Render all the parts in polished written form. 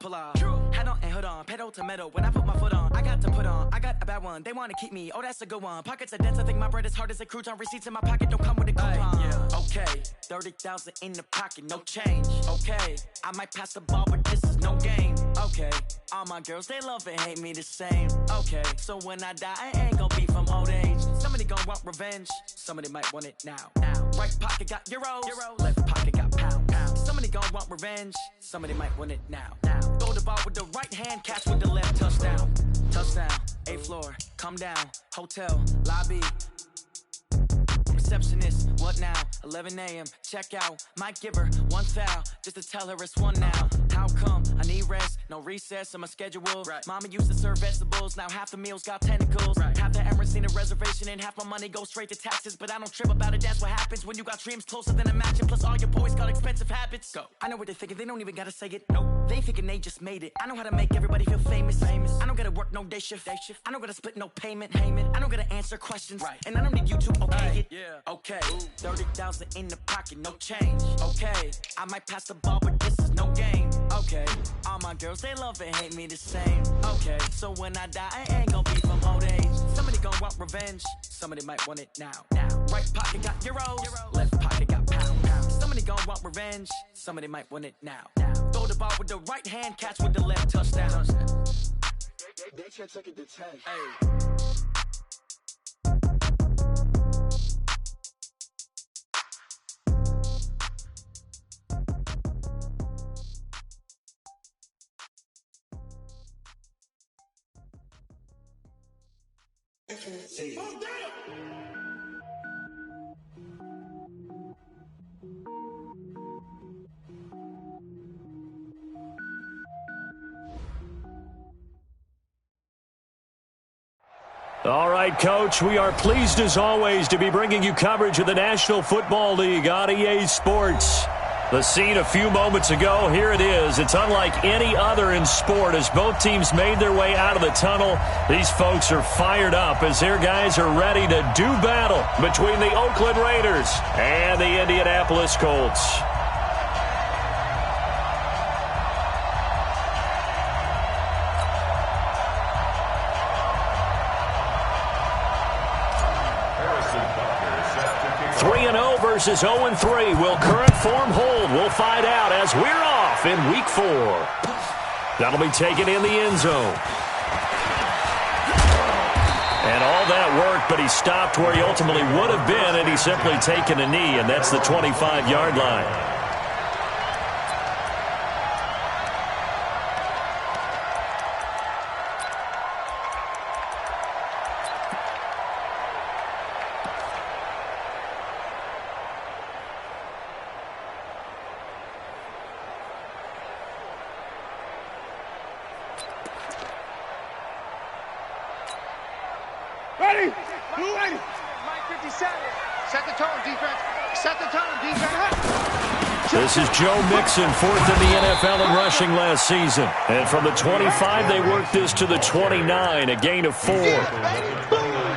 Pull off. Head on and hood on, pedal to metal. When I put my foot on, I got to put on. I got a bad one, they want to keep me. Oh, that's a good one. Pockets are dense, I think my bread is hard as a crouton. Receipts in my pocket don't come with a coupon. Yeah. Okay, 30,000 in the pocket, no change. Okay, I might pass the ball, but this is no game. Okay, all my girls, they love and hate me the same. Okay, so when I die, I ain't gonna be from old age. Somebody gonna want revenge, somebody might want it now. Right pocket got euros, left pocket got pounds. Somebody gonna want revenge, somebody might want it now. Throw the ball with the right hand, catch with the left, touchdown. Touchdown, 8th floor, come down, hotel, lobby. Receptionist, what now? 11 a.m., check out. Might give her one foul, just to tell her it's one now. How come? I need rest, no recess in my schedule. Right. Mama used to serve vegetables, now half the meals got tentacles. Right. Half the Emirates seen a reservation and half my money goes straight to taxes. But I don't trip about it, that's what happens when you got dreams closer than a mansion. Plus all your boys got expensive habits. Go. I know what they're thinking, they don't even gotta say it. Nope. They thinking they just made it. I know how to make everybody feel famous. I don't gotta work no day shift. I don't gotta split no payment. I don't gotta answer questions. Right. And I don't need you to okay it. Yeah. Okay, 30,000 in the pocket, no change. Okay, I might pass the ball, but this is no game. Okay, all my girls, they love and hate me the same. Okay, so when I die, I ain't gonna be from old age. Somebody gonna want revenge, somebody might want it now. Right pocket got euros, left pocket got pounds. Somebody gonna want revenge, somebody might want it now. Throw the ball with the right hand, catch with the left, touchdown. They can't take it to 10. Hey. All right, Coach, we are pleased as always to be bringing you coverage of the National Football League on EA Sports. The scene a few moments ago, here it is. It's unlike any other in sport as both teams made their way out of the tunnel. These folks are fired up as their guys are ready to do battle between the Oakland Raiders and the Indianapolis Colts. Versus 0-3. Will current form hold? We'll find out as we're off in Week 4. That'll be taken in the end zone. And all that work, but he stopped where he ultimately would have been, and he's simply taken a knee, and that's the 25-yard line. Ready? Blue 80. Mike 57. Set the tone, defense. Set the tone, defense. This is Joe Mixon, 4th in the NFL in rushing last season. And from the 25, they worked this to the 29, a gain of 4.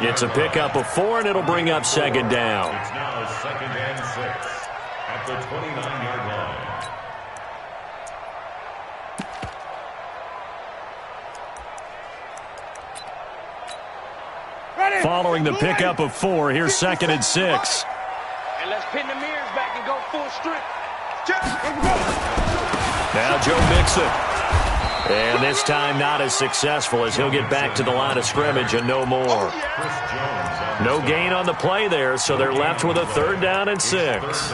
It's a pickup of 4, and it'll bring up second down. It's now 2nd and 6 at the 29-yard line. Following the pickup of 4, here's 2nd and 6. And let's pin the mirrors back and go full strip. Now Joe Mixon. And this time not as successful as he'll get back to the line of scrimmage and no more. No gain on the play there, so they're left with a 3rd down and 6.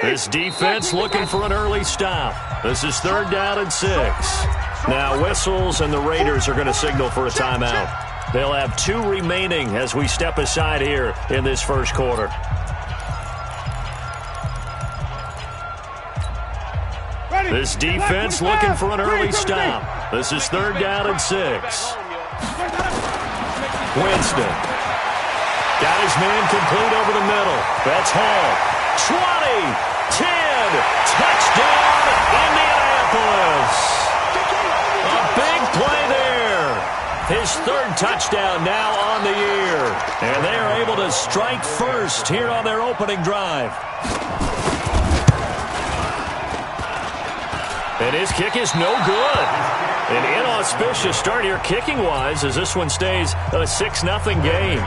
This defense looking for an early stop. This is 3rd down and 6. Now whistles, and the Raiders are going to signal for a timeout. They'll have 2 remaining as we step aside here in this first quarter. This defense looking for an early stop. This is 3rd down and 6. Winston. Got his man complete over the middle. That's Hall. 20, 10, touchdown, Indianapolis. A big play there. his third touchdown now on the year. And they are able to strike first here on their opening drive. And his kick is no good. An inauspicious start here kicking-wise as this one stays a 6-0 game.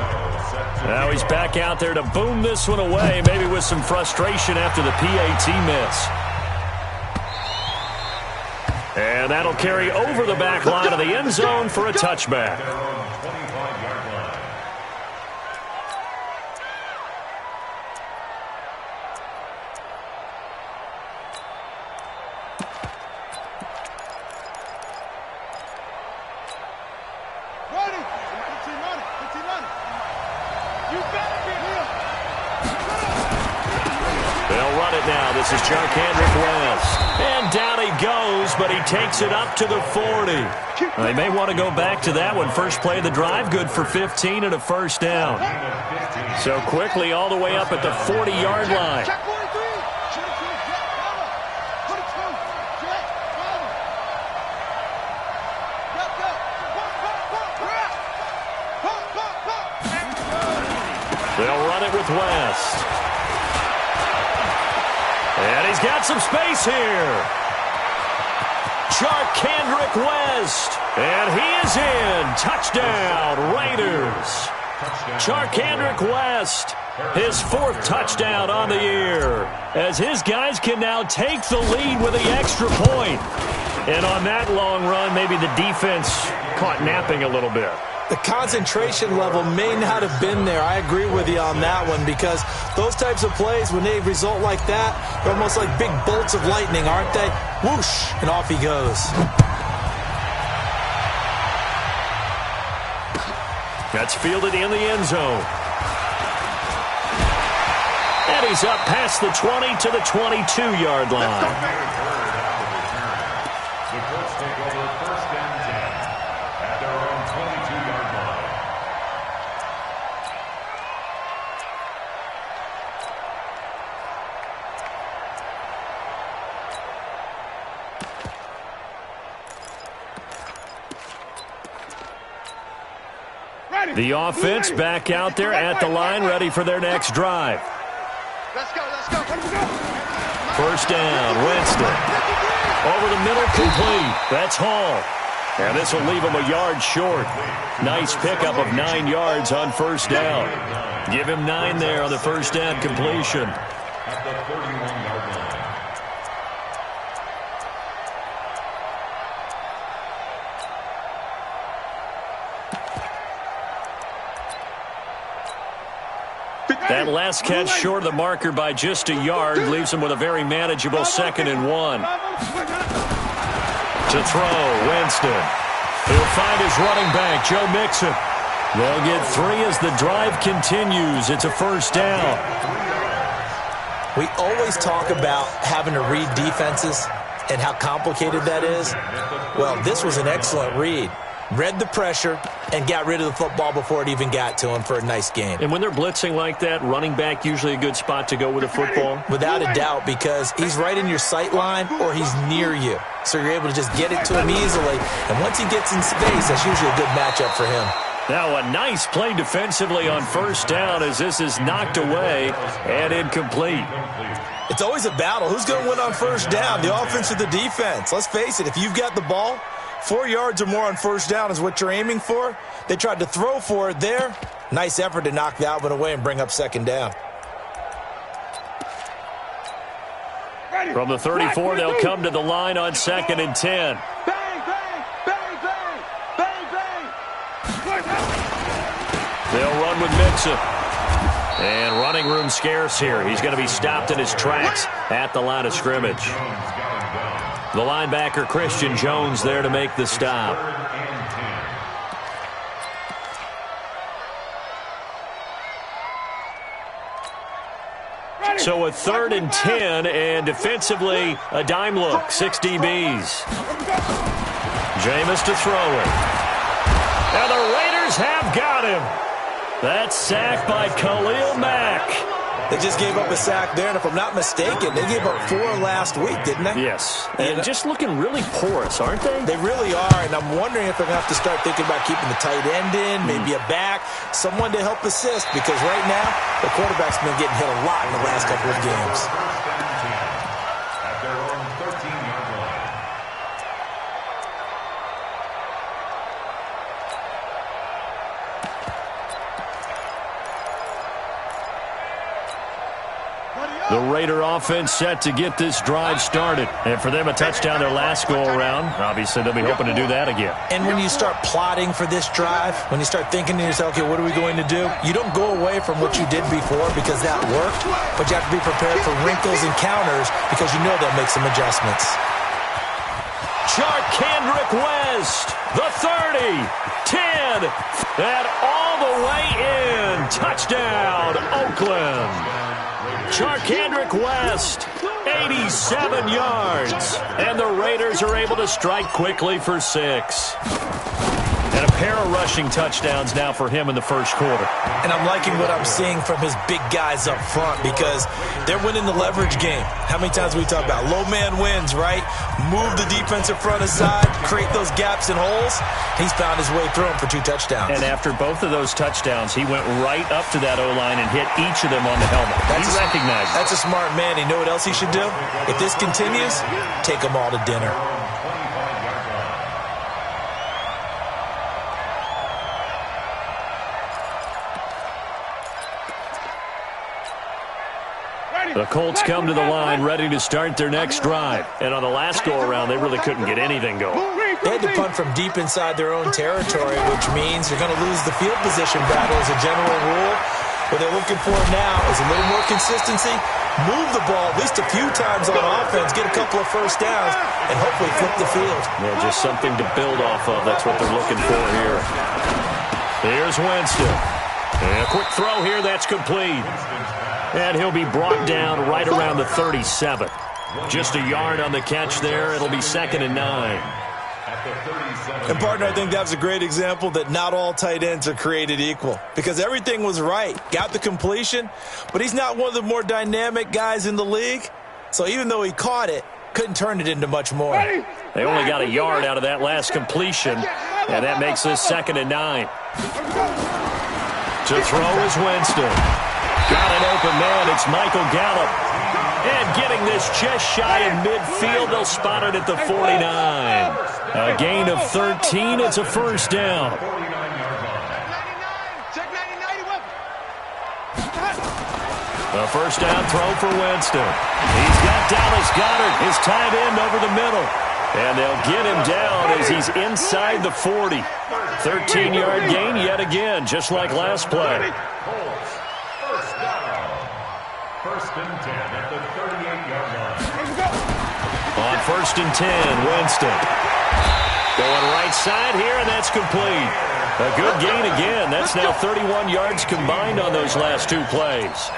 Now he's back out there to boom this one away, maybe with some frustration after the PAT miss. And that'll carry over the back line of the end zone for a touchback. This is Charkandrick West. And down he goes, but he takes it up to the 40. They may want to go back to that one. First play of the drive, good for 15 and a first down. So quickly all the way up at the 40-yard line. They'll run it with West. And he's got some space here. Charkandrick West. And he is in. Touchdown, Raiders. Charkandrick West, his fourth touchdown on the year, as his guys can now take the lead with the extra point. And on that long run, maybe the defense caught napping a little bit. The concentration level may not have been there. I agree with you on that one, because those types of plays, when they result like that, they're almost like big bolts of lightning, aren't they? Whoosh, and off he goes. That's fielded in the end zone. And he's up past the 20 to the 22-yard line. The Colts take over first and 10 at their own 22-yard line. The offense back out there at the line, ready for their next drive. Let's go, let's go. First down, Winston. Over the middle, complete. That's Hall. And this will leave him a yard short. Nice pickup of 9 yards on first down. Give him 9 there on the first down completion. At the 31-yard line. That last catch short of the marker by just a yard leaves him with a very manageable 2nd and 1. To throw, Winston. He'll find his running back, Joe Mixon. They'll get 3 as the drive continues. It's a first down. We always talk about having to read defenses and how complicated that is. Well, this was an excellent read. Read the pressure and got rid of the football before it even got to him for a nice game. And when they're blitzing like that, running back usually a good spot to go with the football? Without a doubt, because he's right in your sight line or he's near you. So you're able to just get it to him easily. And once he gets in space, that's usually a good matchup for him. Now a nice play defensively on first down as this is knocked away and incomplete. It's always a battle. Who's going to win on first down, the offense or the defense? Let's face it, if you've got the ball, 4 yards or more on first down is what you're aiming for. They tried to throw for it there. Nice effort to knock that one away and bring up second down. From the 34, they'll come to the line on 2nd and 10. Bang, bang, bang, bang, bang, bang. They'll run with Mixon. And running room scarce here. He's going to be stopped in his tracks at the line of scrimmage. The linebacker, Christian Jones, there to make the stop. So a 3rd and 10, and defensively, a dime look, 6 DBs. Jameis to throw it. And the Raiders have got him. That's sacked by Khalil Mack. They just gave up a sack there, and if I'm not mistaken, they gave up 4 last week, didn't they? Yes, and just looking really porous, aren't they? They really are, and I'm wondering if they're going to have to start thinking about keeping the tight end in, maybe a back, someone to help assist, because right now, the quarterback's been getting hit a lot in the last couple of games. At their own 13-yard line. The Raider offense set to get this drive started. And for them, a touchdown their last go-around. Obviously, they'll be hoping to do that again. And when you start plotting for this drive, when you start thinking to yourself, okay, what are we going to do? You don't go away from what you did before because that worked, but you have to be prepared for wrinkles and counters because you know they'll make some adjustments. Kendrick West, the 30, 10, and all the way in. Touchdown, Oakland. Kendrick West, 87 yards. And the Raiders are able to strike quickly for 6. And a pair of rushing touchdowns now for him in the first quarter. And I'm liking what I'm seeing from his big guys up front because they're winning the leverage game. How many times we talk about low man wins, right? Move the defensive front aside, create those gaps and holes. He's found his way through them for 2 touchdowns. And after both of those touchdowns, he went right up to that O-line and hit each of them on the helmet. He recognized it. That's a smart man. You know what else he should do? If this continues, take them all to dinner. The Colts come to the line ready to start their next drive. And on the last go-around, they really couldn't get anything going. They had to punt from deep inside their own territory, which means you're going to lose the field position battle as a general rule. What they're looking for now is a little more consistency, move the ball at least a few times on offense, get a couple of first downs, and hopefully flip the field. Yeah, just something to build off of. That's what they're looking for here. Here's Winston. And a quick throw here, that's complete. And he'll be brought down right around the 37. Just a yard on the catch there. It'll be 2nd and 9. And, partner, I think that was a great example that not all tight ends are created equal because everything was right. Got the completion, but he's not one of the more dynamic guys in the league. So even though he caught it, couldn't turn it into much more. They only got a yard out of that last completion, and that makes this 2nd and 9. To throw is Winston. Got an open man. It's Michael Gallup. And getting this just shy in midfield. They'll spot it at the 49. A gain of 13. It's a first down. A first down throw for Winston. He's got Dallas Goedert, his tight end, over the middle. And they'll get him down as he's inside the 40. 13-yard gain yet again, just like last play. First and 10 at the 38-yard line. On 1st and 10, Winston. Going right side here, and that's complete. A good gain again. That's now 31 yards combined on those last 2 plays.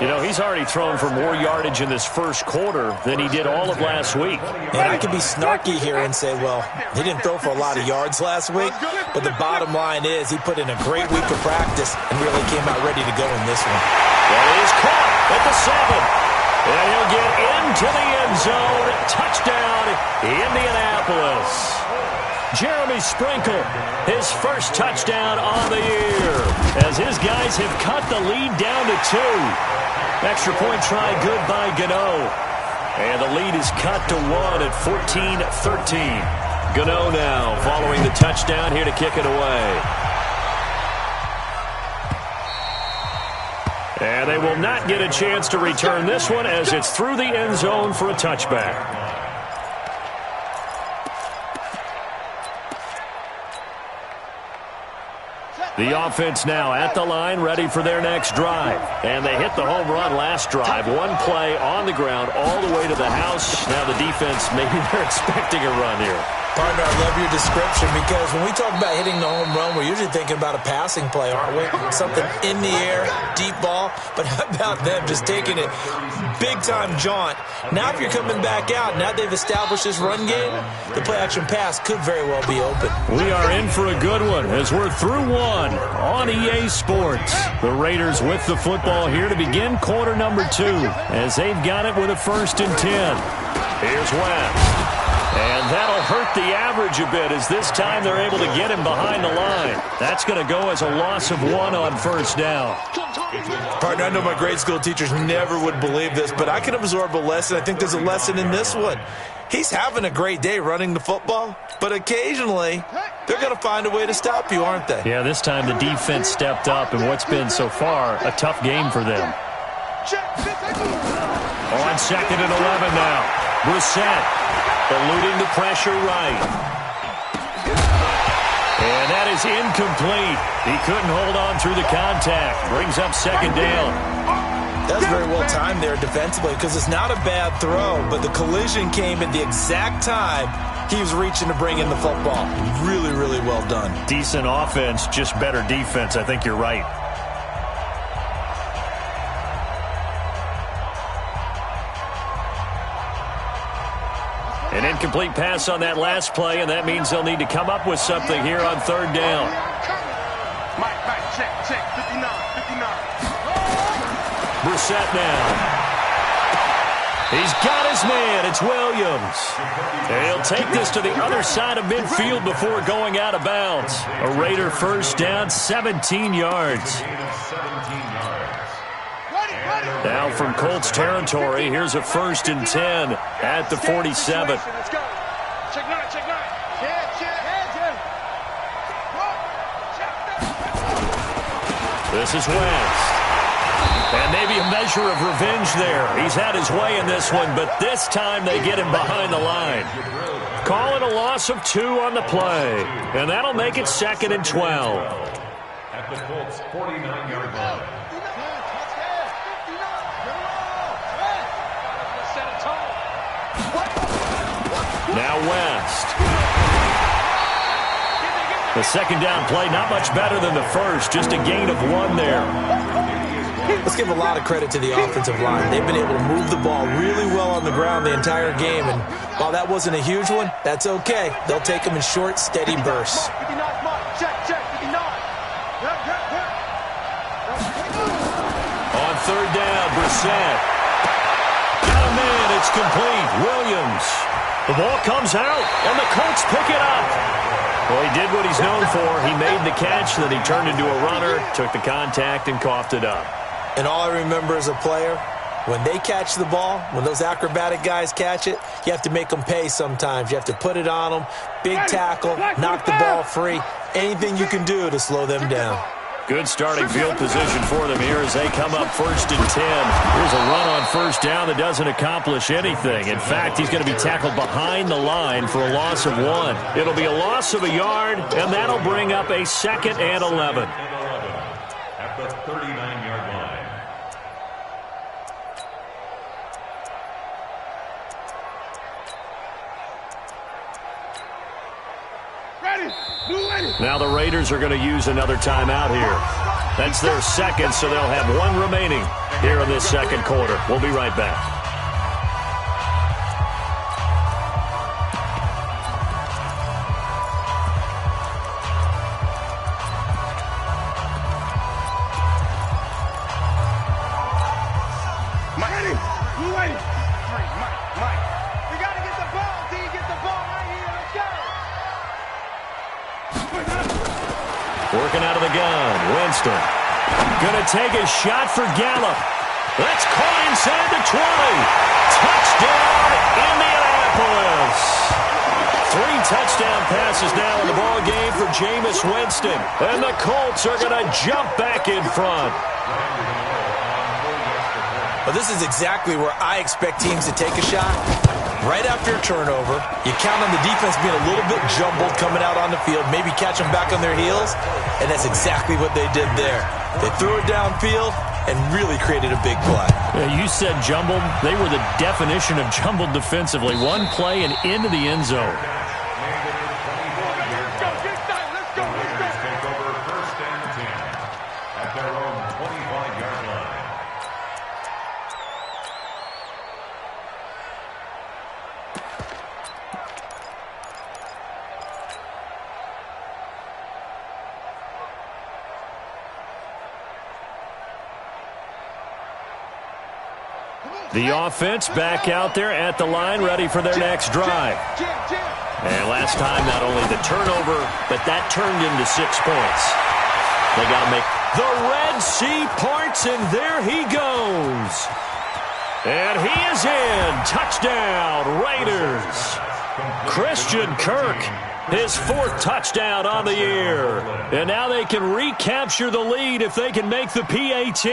You know, he's already thrown for more yardage in this first quarter than he did all of last week. And I could be snarky here and say, well, he didn't throw for a lot of yards last week, but the bottom line is he put in a great week of practice and really came out ready to go in this one. Well, he's caught at the 7. And he'll get into the end zone. Touchdown, Indianapolis. Jeremy Sprinkle, his first touchdown on the year, as his guys have cut the lead down to 2. Extra point try good by Gano. And the lead is cut to 1 at 14-13. Gano now following the touchdown here to kick it away. And they will not get a chance to return this one as it's through the end zone for a touchback. The offense now at the line, ready for their next drive. And they hit the home run last drive. 1 play on the ground all the way to the house. Now the defense, maybe they're expecting a run here. Partner, I love your description because when we talk about hitting the home run, we're usually thinking about a passing play, aren't we? Something in the air, deep ball. But how about them just taking it big-time jaunt? Now if you're coming back out, now they've established this run game, the play-action pass could very well be open. We are in for a good one as we're through one on EA Sports. The Raiders with the football here to begin quarter number 2 as they've got it with a 1st and 10. Here's West. And that'll hurt the average a bit as this time they're able to get him behind the line. That's going to go as a loss of 1 on 1st down. Partner, I know my grade school teachers never would believe this, but I can absorb a lesson. I think there's a lesson in this one. He's having a great day running the football, but occasionally they're going to find a way to stop you, aren't they? Yeah, this time the defense stepped up in what's been so far a tough game for them. On 2nd and 11 now. Brissett. Eluding the pressure right. And that is incomplete. He couldn't hold on through the contact. Brings up 2nd down. That was very well timed there defensively because it's not a bad throw, but the collision came at the exact time he was reaching to bring in the football. Really, really well done. Decent offense, just better defense. I think you're right. An incomplete pass on that last play, and that means they'll need to come up with something here on 3rd down. Mike, check, 59. Brissett now. He's got his man. It's Williams. And he'll take this to the other side of midfield before going out of bounds. A Raider 1st down, 17 yards. Now from Colts territory, here's a 1st and 10 at the 47. Let's go. Check 9. This is West. And maybe a measure of revenge there. He's had his way in this one, but this time they get him behind the line. Call it a loss of 2 on the play. And that'll make it 2nd and 12. At the Colts' 49-yard line. Now West. The 2nd down play, not much better than the first. Just a gain of 1 there. Let's give a lot of credit to the offensive line. They've been able to move the ball really well on the ground the entire game. And while that wasn't a huge one, that's okay. They'll take them in short, steady bursts. On 3rd down, Brissett. Got a man. It's complete. Williams. The ball comes out, and the Colts pick it up. Well, he did what he's known for. He made the catch, then he turned into a runner, took the contact, and coughed it up. And all I remember as a player, when they catch the ball, when those acrobatic guys catch it, you have to make them pay sometimes. You have to put it on them, big tackle, knock the ball free, anything you can do to slow them down. Good starting field position for them here as they come up 1st and 10. Here's a run on 1st down that doesn't accomplish anything. In fact, he's going to be tackled behind the line for a loss of 1. It'll be a loss of a yard, and that'll bring up a 2nd and 11. At the 39-yard line. Now the Raiders are going to use another timeout here. That's their 2nd, so they'll have 1 remaining here in this 2nd quarter. We'll be right back. Working out of the gun, Winston. Gonna take a shot for Gallup. That's caught inside the 20. Touchdown, Indianapolis. 3 touchdown passes now in the ball game for Jameis Winston. And the Colts are gonna jump back in front. Well, this is exactly where I expect teams to take a shot. Right after a turnover, you count on the defense being a little bit jumbled coming out on the field, maybe catch them back on their heels, and that's exactly what they did there. They threw it downfield and really created a big play. Yeah, you said jumbled. They were the definition of jumbled defensively. One play and into the end zone. The offense back out there at the line, ready for their next drive. And last time, not only the turnover, but that turned into 6 points. They got to make the Red Sea parts, and there he goes. And he is in. Touchdown, Raiders. Christian Kirk, his 4th touchdown on the year. And now they can recapture the lead if they can make the PAT.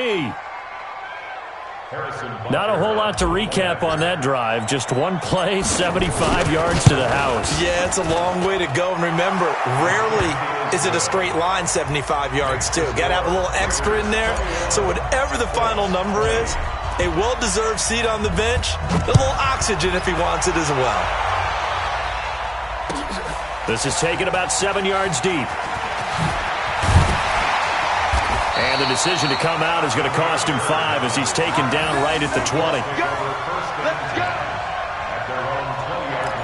Not a whole lot to recap on that drive. Just one play, 75 yards to the house. Yeah, it's a long way to go. And remember, rarely is it a straight line 75 yards, too. Got to have a little extra in there. So whatever the final number is, a well-deserved seat on the bench, a little oxygen if he wants it as well. This is taken about 7 yards deep. And the decision to come out is going to cost him 5 as he's taken down right at the 20. Let's go! At their own 20-yard line.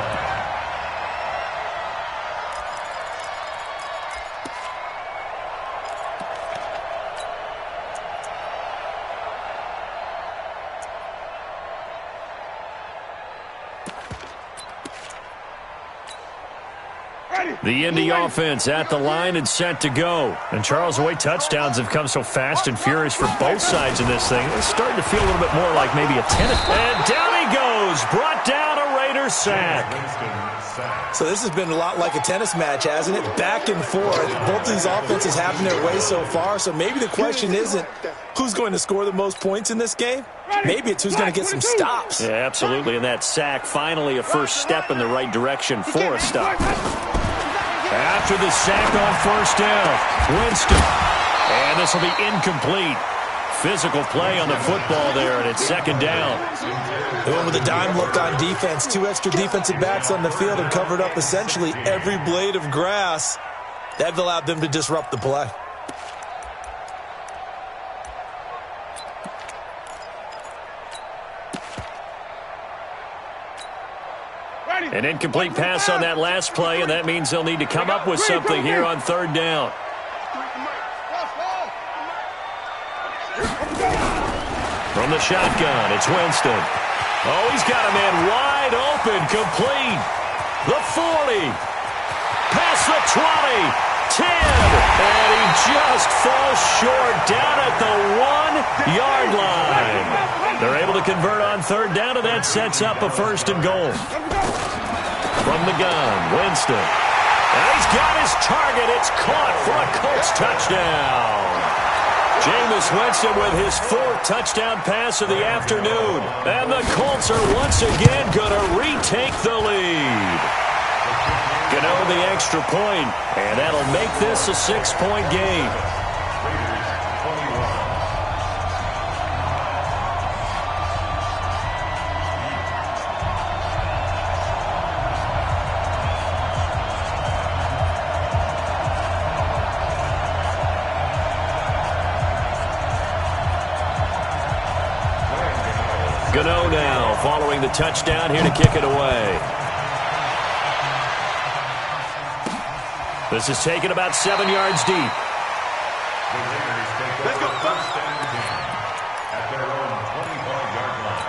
The Indy offense at the line and set to go. And Charles, the way touchdowns have come so fast and furious for both sides in this thing, it's starting to feel a little bit more like maybe a tennis. And down he goes, brought down a Raiders sack. So this has been a lot like a tennis match, hasn't it? Back and forth. Both these offenses having their way so far. So maybe the question isn't who's going to score the most points in this game. Maybe it's who's going to get some stops. Yeah, absolutely. And that sack, finally a first step in the right direction for a stop. After the sack on first down, Winston. And this will be incomplete. Physical play on the football there, and it's second down. They went with a dime look on defense. 2 extra defensive backs on the field and covered up essentially every blade of grass. That allowed them to disrupt the play. An incomplete pass on that last play, and that means they'll need to come up with something here on third down. From the shotgun, it's Winston. Oh, he's got a man wide open, complete. The 40. Past the 20. 10. And he just falls short down at the 1-yard line. They're able to convert on third down, and that sets up a first and goal. From the gun, Winston. And he's got his target. It's caught for a Colts touchdown. Jameis Winston with his 4th touchdown pass of the afternoon. And the Colts are once again going to retake the lead. Gano the extra point, and that'll make this a 6-point game. Gano now following the touchdown here to kick it away. This is taken about 7 yards deep. Let's go. First down again at their own 25-yard line.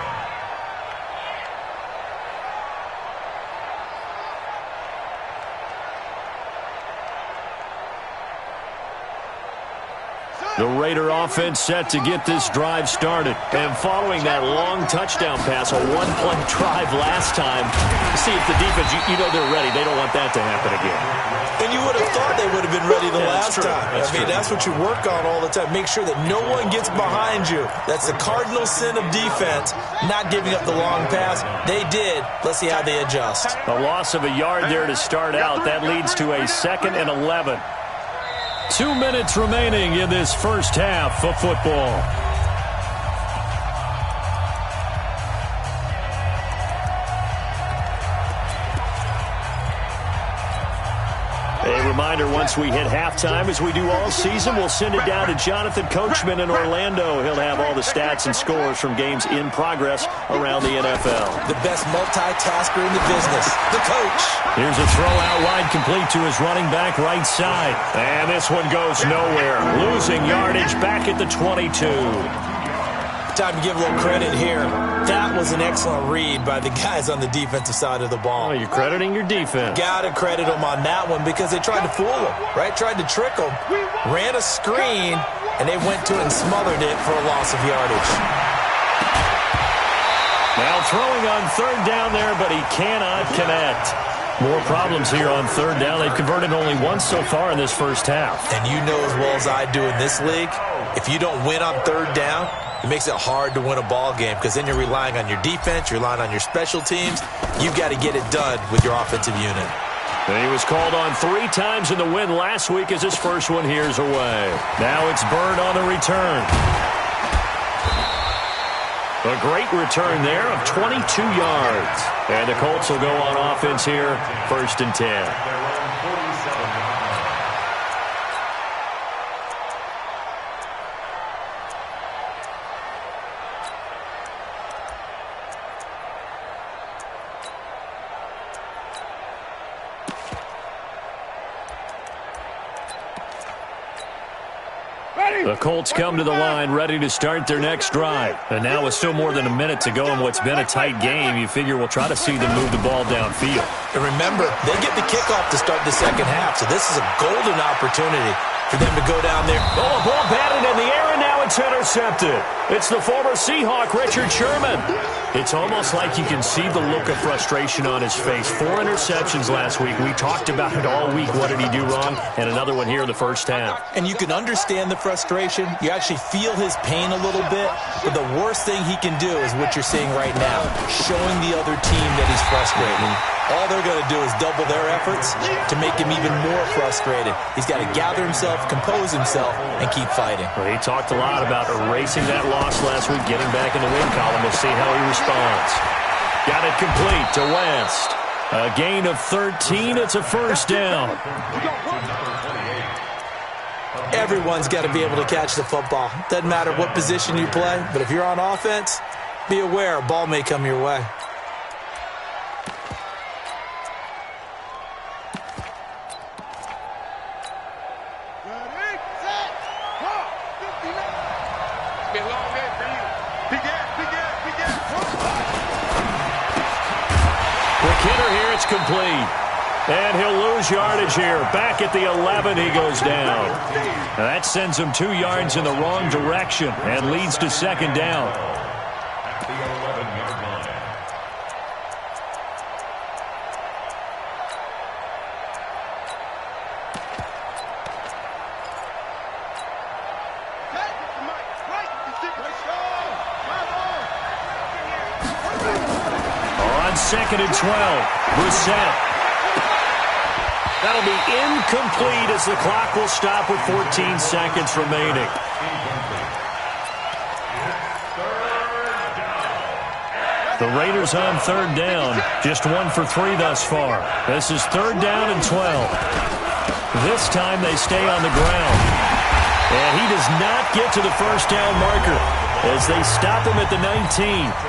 The Raider offense set to get this drive started. And following that long touchdown pass, a one-play drive last time, see if the defense, you know they're ready. They don't want that to happen again. And you would have thought they would have been ready the last time. That's what you work on all the time. Make sure that no one gets behind you. That's the cardinal sin of defense, not giving up the long pass. They did. Let's see how they adjust. A loss of a yard there to start out. That leads to a 2nd and 11. 2 minutes remaining in this first half of football. A reminder, once we hit halftime, as we do all season, we'll send it down to Jonathan Coachman in Orlando. He'll have all the stats and scores from games in progress around the NFL. The best multitasker in the business, the coach. Here's a throw out wide, complete to his running back right side. And this one goes nowhere. Losing yardage back at the 22. Time to give a little credit here. That was an excellent read by the guys on the defensive side of the ball. Oh, you're crediting your defense. Got to credit them on that one because they tried to fool them, right? Tried to trick them, ran a screen, and they went to it and smothered it for a loss of yardage. Now throwing on third down there, but he cannot connect. More problems here on third down. They've converted only once so far in this first half. And you know as well as I do in this league, if you don't win on third down, it makes it hard to win a ball game because then you're relying on your defense, you're relying on your special teams. You've got to get it done with your offensive unit. And he was called on 3 times in the win last week as his first one here's away. Now it's Bird on the return. A great return there of 22 yards. And the Colts will go on offense here, 1st and 10. The Colts come to the line ready to start their next drive. And now with still more than a minute to go in what's been a tight game, you figure we'll try to see them move the ball downfield. And remember, they get the kickoff to start the second half, so this is a golden opportunity for them to go down there. Oh, a ball batted in the air, and now it's intercepted. It's the former Seahawk, Richard Sherman. It's almost like you can see the look of frustration on his face. 4 interceptions last week. We talked about it all week. What did he do wrong? And another one here in the first half. And you can understand the frustration. You actually feel his pain a little bit. But the worst thing he can do is what you're seeing right now, showing the other team that he's frustrated. All they're going to do is double their efforts to make him even more frustrated. He's got to gather himself, compose himself, and keep fighting. Well, he talked a lot about erasing that loss last week, getting back in the win column. We'll see how he responds. Got it complete to West. A gain of 13. It's a first down. Everyone's got to be able to catch the football. Doesn't matter what position you play, but if you're on offense, be aware a ball may come your way. Complete. And he'll lose yardage here. Back at the 11, he goes down. Now that sends him 2 yards in the wrong direction and leads to second down. At the 11-yard line. On 2nd and 12, Brissett. That'll be incomplete as the clock will stop with 14 seconds remaining. The Raiders on third down. Just 1 for 3 thus far. This is 3rd down and 12. This time they stay on the ground. And he does not get to the first down marker as they stop him at the 19.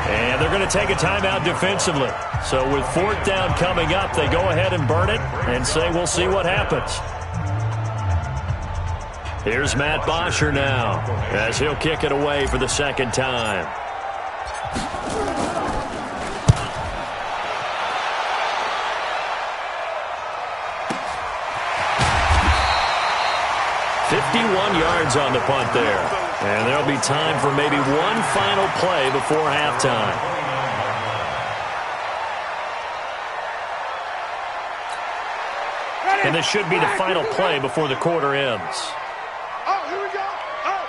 And they're going to take a timeout defensively. So with 4th down coming up, they go ahead and burn it and say we'll see what happens. Here's Matt Bosher now as he'll kick it away for the second time. Yards on the punt there. And there'll be time for maybe one final play before halftime. And this should be the final play before the quarter ends. Oh, here we go. Oh.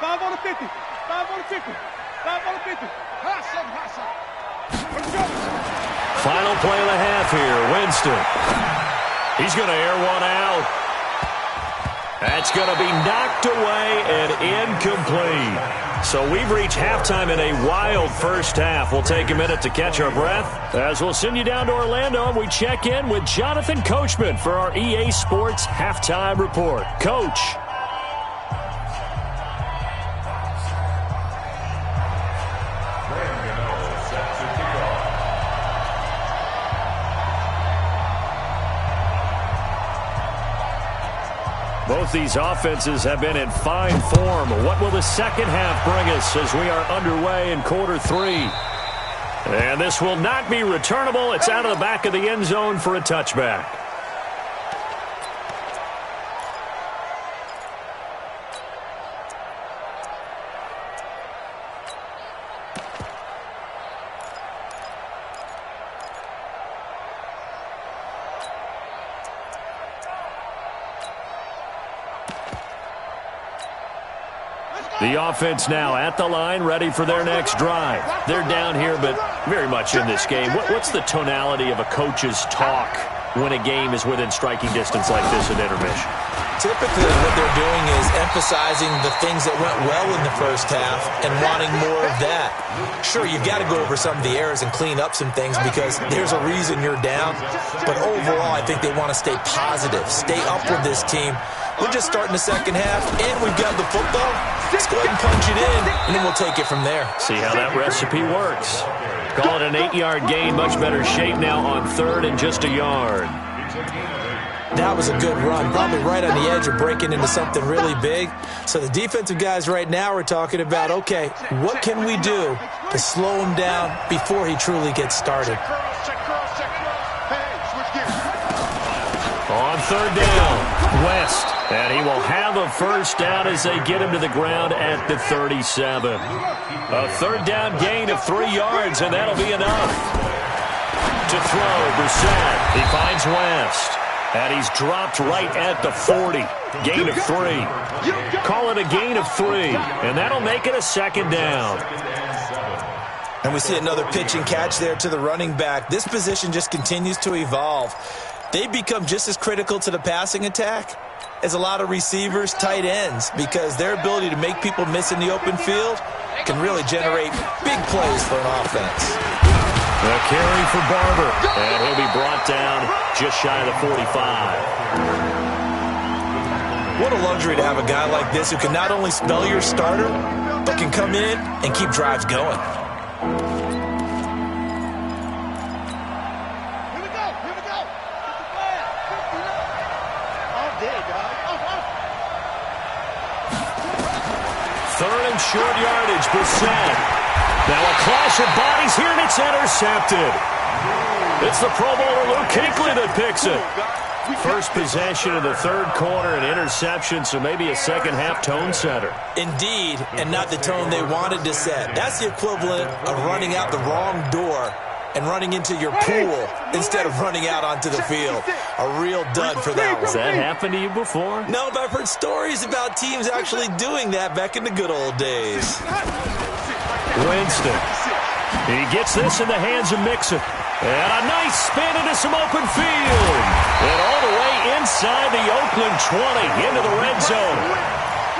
5 on the 50. 5 on the 50. 5 on the 50. Hot shot, hot shot. Let's go. Final play of the half here. Winston. He's going to air one out. That's going to be knocked away and incomplete. So we've reached halftime in a wild first half. We'll take a minute to catch our breath as we'll send you down to Orlando and we check in with Jonathan Coachman for our EA Sports Halftime Report. Coach. Both these offenses have been in fine form. What will the second half bring us as we are underway in quarter 3? And this will not be returnable. It's out of the back of the end zone for a touchback. The offense now at the line, ready for their next drive. They're down here, but very much in this game. What's the tonality of a coach's talk when a game is within striking distance like this in intermission? Typically, what they're doing is emphasizing the things that went well in the first half and wanting more of that. Sure, you've got to go over some of the errors and clean up some things because there's a reason you're down. But overall, I think they want to stay positive, stay up with this team. We're just starting the second half, and we've got the football. Let's go ahead and punch it in, and then we'll take it from there. See how that recipe works. Call it an 8-yard gain. Much better shape now on third and just a yard. That was a good run, probably right on the edge of breaking into something really big. So the defensive guys right now are talking about, okay, what can we do to slow him down before he truly gets started? On third down, West. And he will have a first down as they get him to the ground at the 37. A third down gain of 3 yards, and that'll be enough. To throw, Brissett. He finds West. And he's dropped right at the 40. Gain of 3. Call it a gain of 3. And that'll make it a second down. And we see another pitch and catch there to the running back. This position just continues to evolve. They become just as critical to the passing attack as a lot of receivers, tight ends, because their ability to make people miss in the open field can really generate big plays for an offense. The carry for Barber, and he'll be brought down just shy of the 45. What a luxury to have a guy like this who can not only spell your starter, but can come in and keep drives going. Third and short yardage, Brissett. Now a clash of bodies here, and it's intercepted. It's the Pro Bowler Luke Kuechly that picks it. First possession of the third quarter, an interception, so maybe a second-half tone setter. Indeed, and not the tone they wanted to set. That's the equivalent of running out the wrong door and running into your pool instead of running out onto the field. A real dud for that one. Has that happened to you before? No, but I've heard stories about teams actually doing that back in the good old days. Winston. He gets this in the hands of Mixon. And a nice spin into some open field. And all the way inside the Oakland 20 into the red zone.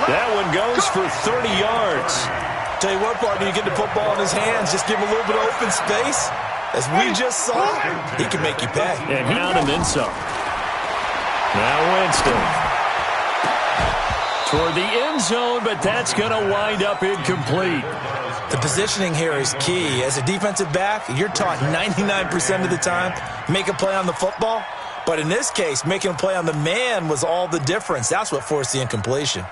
That one goes for 30 yards. Tell you what, partner, you get the football in his hands, just give him a little bit of open space. As we just saw, he can make you pay. And he found him in some. Now Winston. Toward the end zone, but that's going to wind up incomplete. The positioning here is key. As a defensive back, you're taught 99% of the time, make a play on the football. But in this case, making a play on the man was all the difference. That's what forced the incompletion.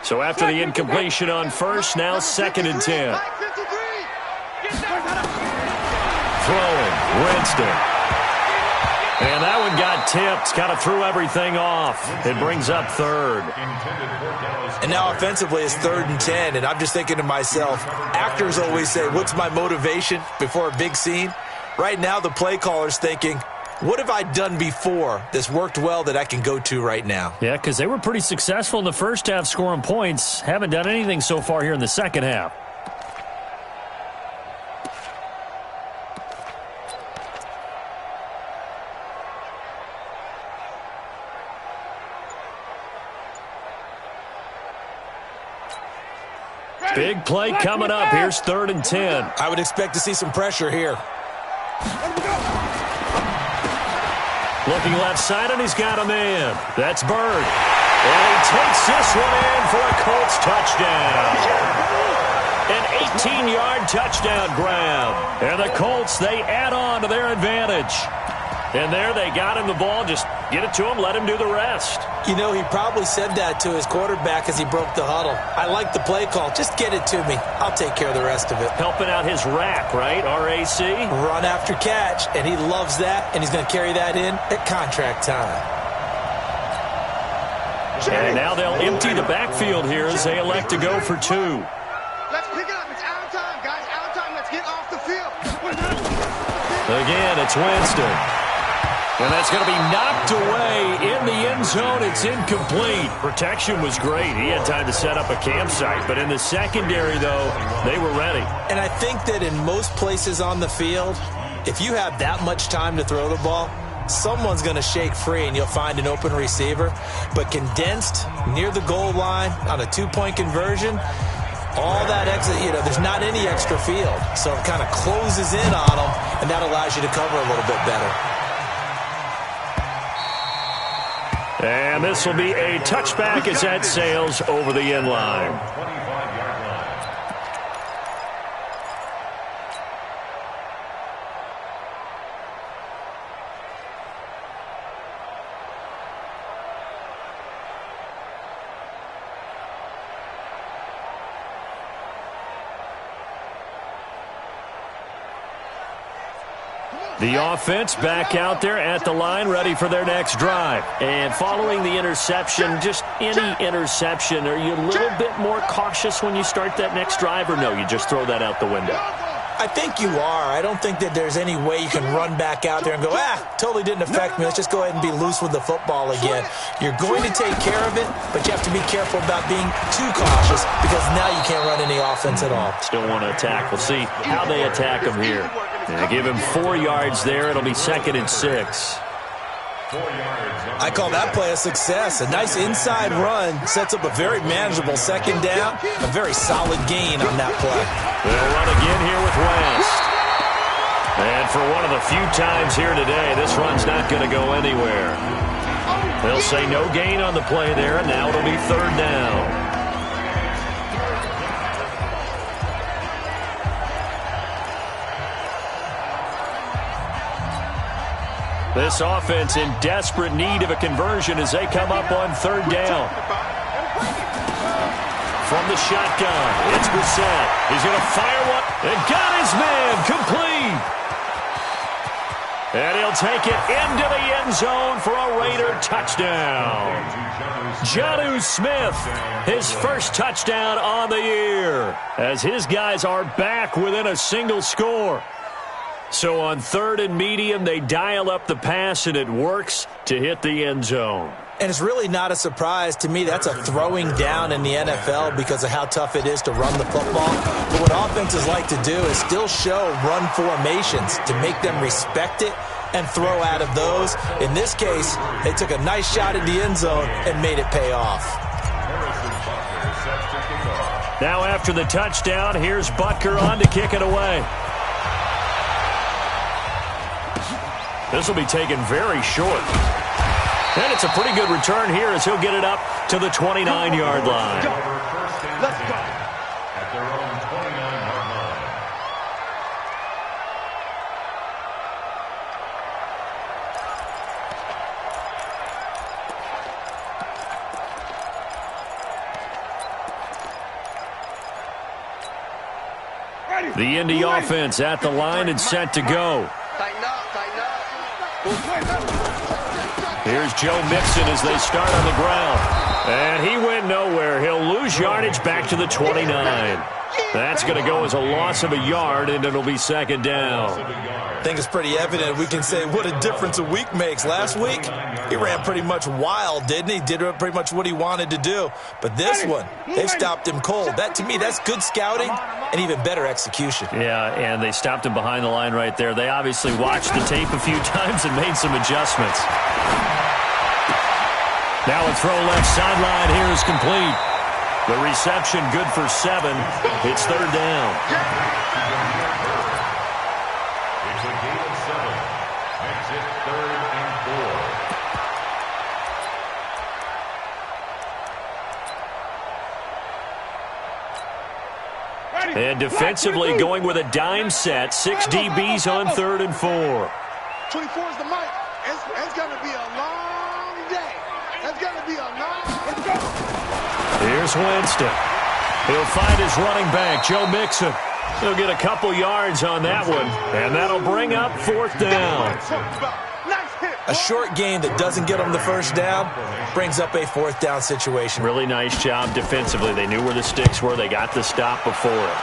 So after the incompletion on first, now 2nd and 10. Throwing, Winston. And that one got tipped, kind of threw everything off. It brings up third. And now offensively it's 3rd and 10, and I'm just thinking to myself, actors always say, what's my motivation before a big scene? Right now the play caller's thinking, what have I done before that's worked well that I can go to right now? Yeah, because they were pretty successful in the first half scoring points. Haven't done anything so far here in the second half. Big play coming up. Here's 3rd and 10. I would expect to see some pressure here. Looking left side, and he's got a man. That's Bird. And he takes this one in for a Colts touchdown. An 18-yard touchdown grab. And the Colts, they add on to their advantage. And there they got him the ball. Just get it to him, let him do the rest. You know, he probably said that to his quarterback as he broke the huddle. I like the play call. Just get it to me. I'll take care of the rest of it. Helping out his rack, right? RAC? Run after catch, and he loves that, and he's going to carry that in at contract time. And now they'll empty the backfield here as they elect to go for 2. Let's pick it up. It's out of time, guys. Out of time. Let's get off the field. Again, it's Winston. And that's going to be knocked away in the end zone. It's incomplete. Protection was great. He had time to set up a campsite. But in the secondary, though, they were ready. And I think that in most places on the field, if you have that much time to throw the ball, someone's going to shake free and you'll find an open receiver. But condensed near the goal line on a 2-point conversion, all that extra, there's not any extra field. So it kind of closes in on them, and that allows you to cover a little bit better. And this will be a touchback as that sails over the end line. The offense back out there at the line, ready for their next drive. And following the interception, just any interception, are you a little bit more cautious when you start that next drive, or no, you just throw that out the window? I think you are. I don't think that there's any way you can run back out there and go, totally didn't affect me. Let's just go ahead and be loose with the football again. You're going to take care of it, but you have to be careful about being too cautious because now you can't run any offense at all. Still want to attack. We'll see how they attack him here. They give him 4 yards there. It'll be 2nd and 6. I call that play a success. A nice inside run sets up a very manageable 2nd down. A very solid gain on that play. They'll run again here with West. And for one of the few times here today, this run's not going to go anywhere. They'll say no gain on the play there, and now it'll be 3rd down. This offense in desperate need of a conversion as they come up on 3rd down. From the shotgun, it's Brissett. He's going to fire one and got his man complete. And he'll take it into the end zone for a Raider touchdown. Jonnu Smith, his first touchdown on the year, as his guys are back within a single score. So on 3rd and medium, they dial up the pass, and it works to hit the end zone. And it's really not a surprise to me. That's a throwing down in the NFL because of how tough it is to run the football. But what offenses like to do is still show run formations to make them respect it and throw out of those. In this case, they took a nice shot at the end zone and made it pay off. Now after the touchdown, here's Butker on to kick it away. This will be taken very short. And it's a pretty good return here as he'll get it up to the 29-yard line. Let's go. At their own 29-yard line. The Indy offense at the line and set to go. Tighten up, tighten up. Here's Joe Mixon as they start on the ground. And he went nowhere. He'll lose yardage back to the 29. That's going to go as a loss of a yard, and it'll be 2nd down. I think it's pretty evident. We can say what a difference a week makes. Last week, he ran pretty much wild, didn't he? Did pretty much what he wanted to do. But this one, they've stopped him cold. That, to me, that's good scouting and even better execution. Yeah, and they stopped him behind the line right there. They obviously watched the tape a few times and made some adjustments. Now a throw left sideline here is complete. The reception good for 7. It's 3rd down. It's a gain of 7. Makes it 3rd and 4. And defensively going with a dime set. 6 DBs on 3rd and 4. 24 is the mic. It's going to be a long day. It's going to be a long... Here's Winston. He'll find his running back, Joe Mixon. He'll get a couple yards on that one, and that'll bring up 4th down. A short gain that doesn't get them the first down brings up a 4th down situation. Really nice job defensively. They knew where the sticks were. They got the stop before it.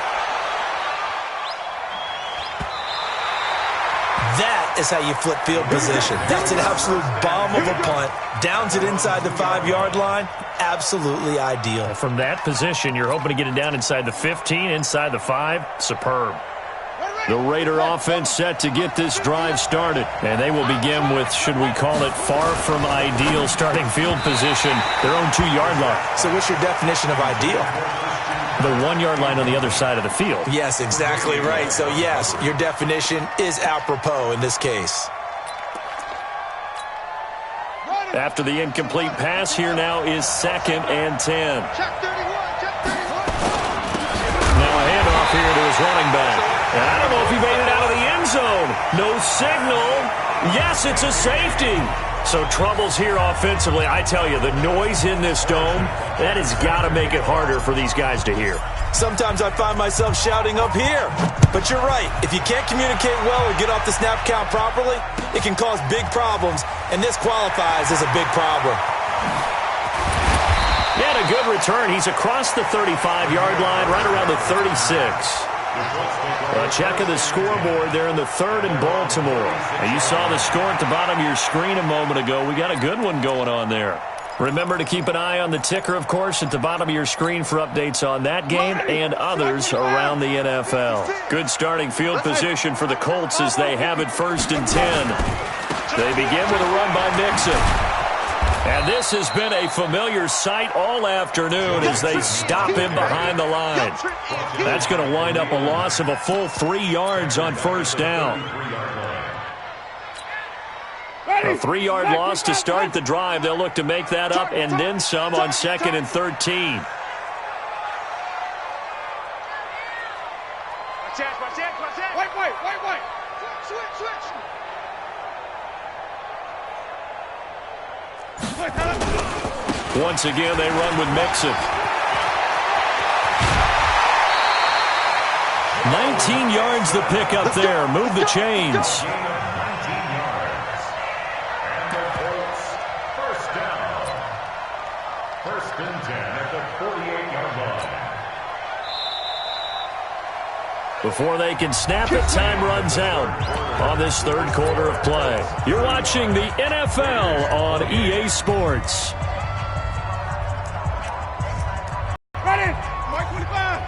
That is how you flip field position. That's an absolute bomb of a punt. Downs it inside the 5-yard line. Absolutely ideal. From that position, you're hoping to get it down inside the 15, inside the 5. Superb. The Raider offense set to get this drive started. And they will begin with, should we call it, far from ideal starting field position, their own 2-yard line. So what's your definition of ideal? The 1-yard line on the other side of the field. Yes, exactly right. So, yes, your definition is apropos in this case. After the incomplete pass, here now is 2nd and 10. Check 31, check 31. Now a handoff here to his running back. And I don't know if he made it out of the end zone. No signal. Yes, it's a safety. So troubles here offensively. I tell you, the noise in this dome, that has got to make it harder for these guys to hear. Sometimes I find myself shouting up here. But you're right. If you can't communicate well or get off the snap count properly, it can cause big problems, and this qualifies as a big problem. He had a good return. He's across the 35-yard line, right around the 36. A check of the scoreboard there in the 3rd and Baltimore. Now, you saw the score at the bottom of your screen a moment ago. We got a good one going on there. Remember to keep an eye on the ticker, of course, at the bottom of your screen for updates on that game and others around the NFL. Good starting field position for the Colts as they have it 1st and 10. They begin with a run by Mixon. And this has been a familiar sight all afternoon as they stop him behind the line. That's going to wind up a loss of a full 3 yards on 1st down. A 3-yard loss to start the drive. They'll look to make that up and then some on 2nd and 13. Watch it. Wait. Switch. Once again, they run with Mixon. 19 yards the pickup there. Move the chains. 19 yards. And the Colts, 1st down. 1st and 10 at the 48-yard line. Before they can snap it, time runs out on this 3rd quarter of play. You're watching the NFL on EA Sports. Ready. Mike 25.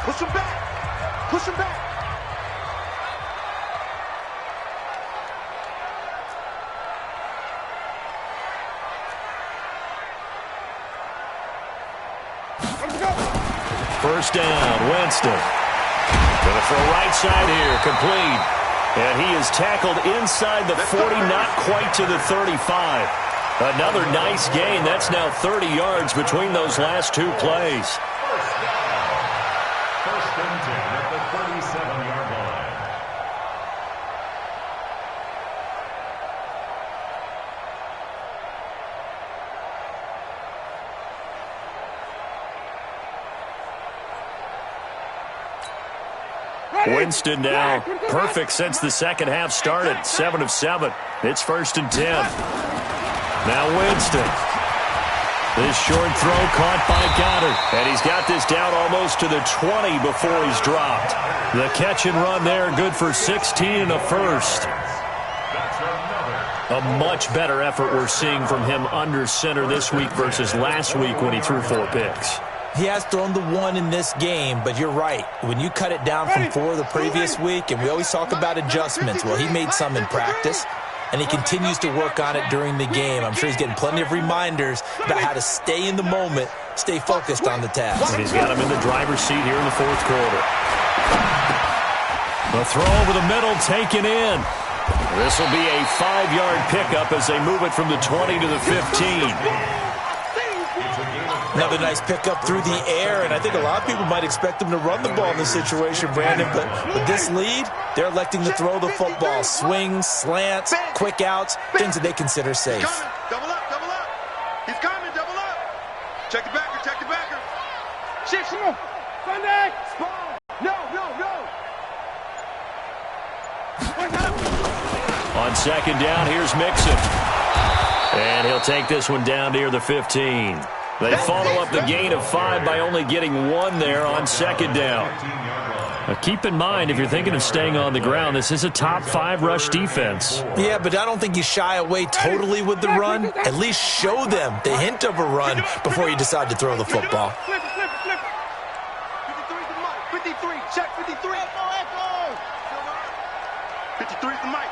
Push him back. Let's go. 1st down, Winston. Gonna throw right side here, complete. And he is tackled inside the 40, not quite to the 35. Another nice gain. That's now 30 yards between those last 2 plays. 1st down. 1st and 10 at the 37-yard line. Winston now perfect since the 2nd half started. 7 of 7. It's 1st and 10. Now Winston. This short throw caught by Goddard. And he's got this down almost to the 20 before he's dropped. The catch and run there, good for 16 and a 1st. A much better effort we're seeing from him under center this week versus last week when he threw 4 picks. He has thrown the 1 in this game, but you're right. When you cut it down from 4 the previous week, and we always talk about adjustments, well, he made some in practice, and he continues to work on it during the game. I'm sure he's getting plenty of reminders about how to stay in the moment, stay focused on the task. And he's got him in the driver's seat here in the 4th quarter. The throw over the middle taken in. This will be a 5-yard pickup as they move it from the 20 to the 15. Another nice pickup through the air, and I think a lot of people might expect them to run the ball in this situation, Brandon, but with this lead, they're electing to throw the football. Swings, slants, quick outs, things that they consider safe. Double up, double up. He's coming, double up. Check the backer, check the backer. Shift, come on. Sunday. No. On second down, here's Mixon. And he'll take this one down near the 15. They follow up the gain of 5 by only getting 1 there on second down. Now keep in mind, if you're thinking of staying on the ground, this is a top 5 rush defense. Yeah, but I don't think you shy away totally with the run. At least show them the hint of a run before you decide to throw the football. Flip. 53's the mic. 53, check 53. Echo. 53's the mic.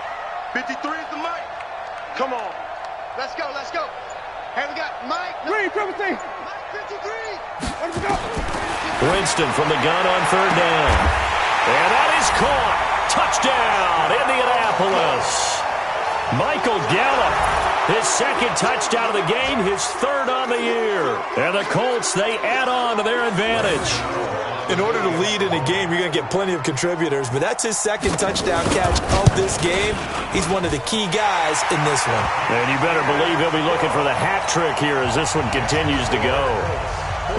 53's the mic. Come on. Let's go. Hey, we got Mike. Green, triple T. Mike 53. Where we go? Winston from the gun on third down. And that is caught. Touchdown, Indianapolis. Michael Gallup, his second touchdown of the game, his third on the year. And the Colts, they add on to their advantage. In order to lead in a game, you're going to get plenty of contributors, but that's his second touchdown catch of this game. He's one of the key guys in this one. And you better believe he'll be looking for the hat trick here as this one continues to go.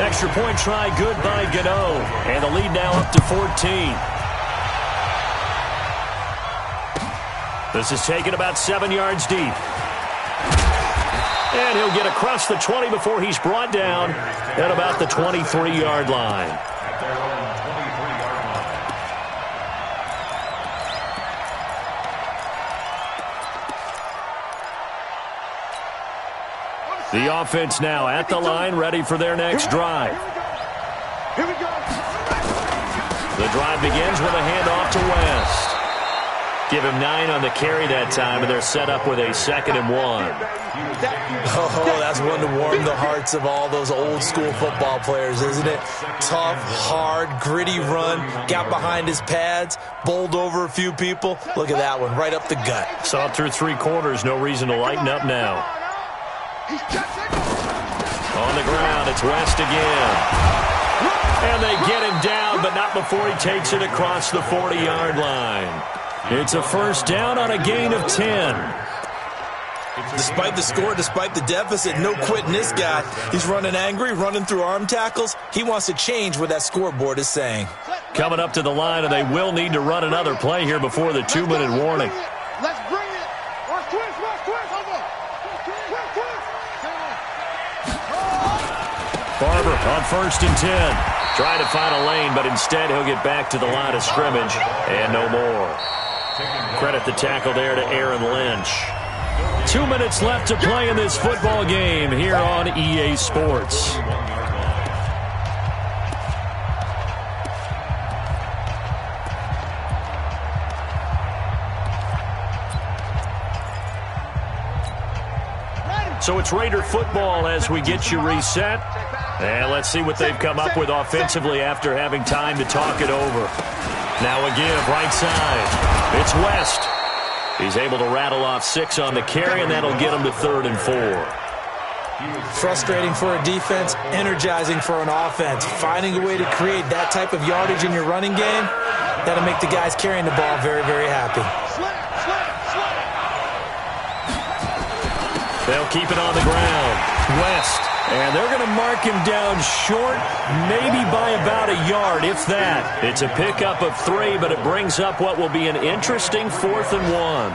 Extra point try, good by Gano. And the lead now up to 14. This is taken about 7 yards deep. And he'll get across the 20 before he's brought down at about the 23-yard line. The offense now at the line, ready for their next drive. Here we go. The drive begins with a handoff to West. Give him 9 on the carry that time, and they're set up with a 2nd and 1. Oh, that's one to warm the hearts of all those old-school football players, isn't it? Tough, hard, gritty run, got behind his pads, bowled over a few people. Look at that one, right up the gut. Saw it through 3 quarters, no reason to lighten up now. On the ground, it's West again. And they get him down, but not before he takes it across the 40-yard line. It's a first down on a gain of 10. Despite the score, despite the deficit, no quitting this guy. He's running angry, running through arm tackles. He wants to change what that scoreboard is saying. Coming up to the line, and they will need to run another play here before the 2-minute warning. Let's bring it. West twist. Barber on 1st and 10. Trying to find a lane, but instead he'll get back to the line of scrimmage and no more. Credit the tackle there to Aaron Lynch. 2 minutes left to play in this football game here on EA Sports. So it's Raider football as we get you reset. And let's see what they've come up with offensively after having time to talk it over. Now again, right side. It's West. He's able to rattle off 6 on the carry, and that'll get him to 3rd and 4. Frustrating for a defense, energizing for an offense. Finding a way to create that type of yardage in your running game, that'll make the guys carrying the ball very, very happy. They'll keep it on the ground. West. And they're going to mark him down short, maybe by about a yard, if that. It's a pickup of 3, but it brings up what will be an interesting 4th and 1.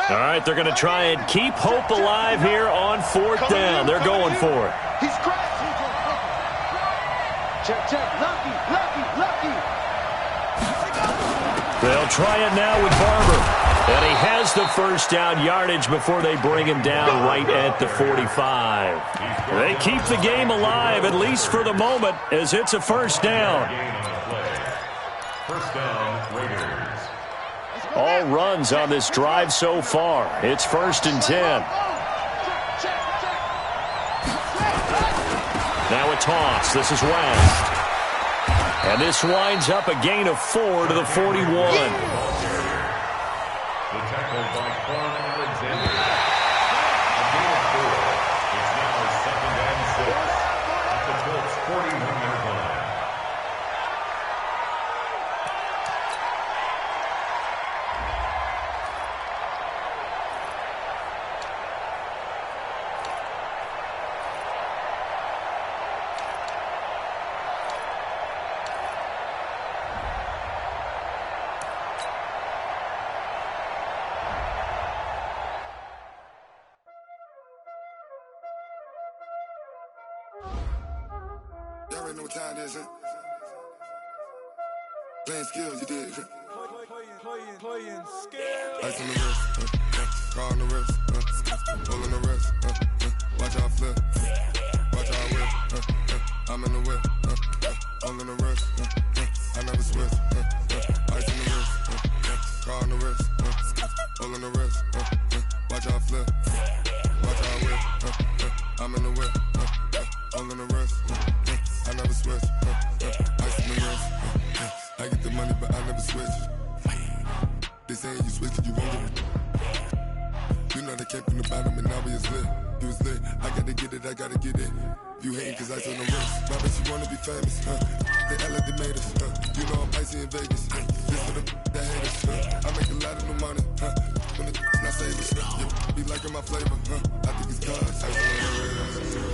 All right, they're going to try and keep hope alive here on 4th down. They're going for it. He's cracked. Check. Lucky. They'll try it now with Barber. And he has the first down yardage before they bring him down right at the 45. They keep the game alive, at least for the moment, as it's a first down. First down, Raiders. All runs on this drive so far. It's 1st and 10. Now a toss. This is West. And this winds up a gain of 4 to the 41. already know what time it is, huh? Playing skills, you did, huh? Playing skills. Ice on the wrist, car on the wrist, roll on the wrist, watch how I flip, watch how I whip, I'm in the whip, roll on the wrist, I never switch, ice on the wrist, car on the wrist, roll on the wrist, watch how I flip, watch how I whip, I'm in the whip, roll on the wrist, I never switch, ice on the wrist, I get the money but I never switch. They saying you switch it, you won't get it. You know they came from the bottom and now we is lit. You was lit, I gotta get it, I gotta get it. You hating cause ice on the wrist. My bitch, you wanna be famous, huh? They act like they made us, huh? You know I'm icy in Vegas, huh? This for the that hate us, huh? I make a lot of new money, huh? When the not save us, huh? You be liking my flavor, huh? I think it's cause ice on the wrist.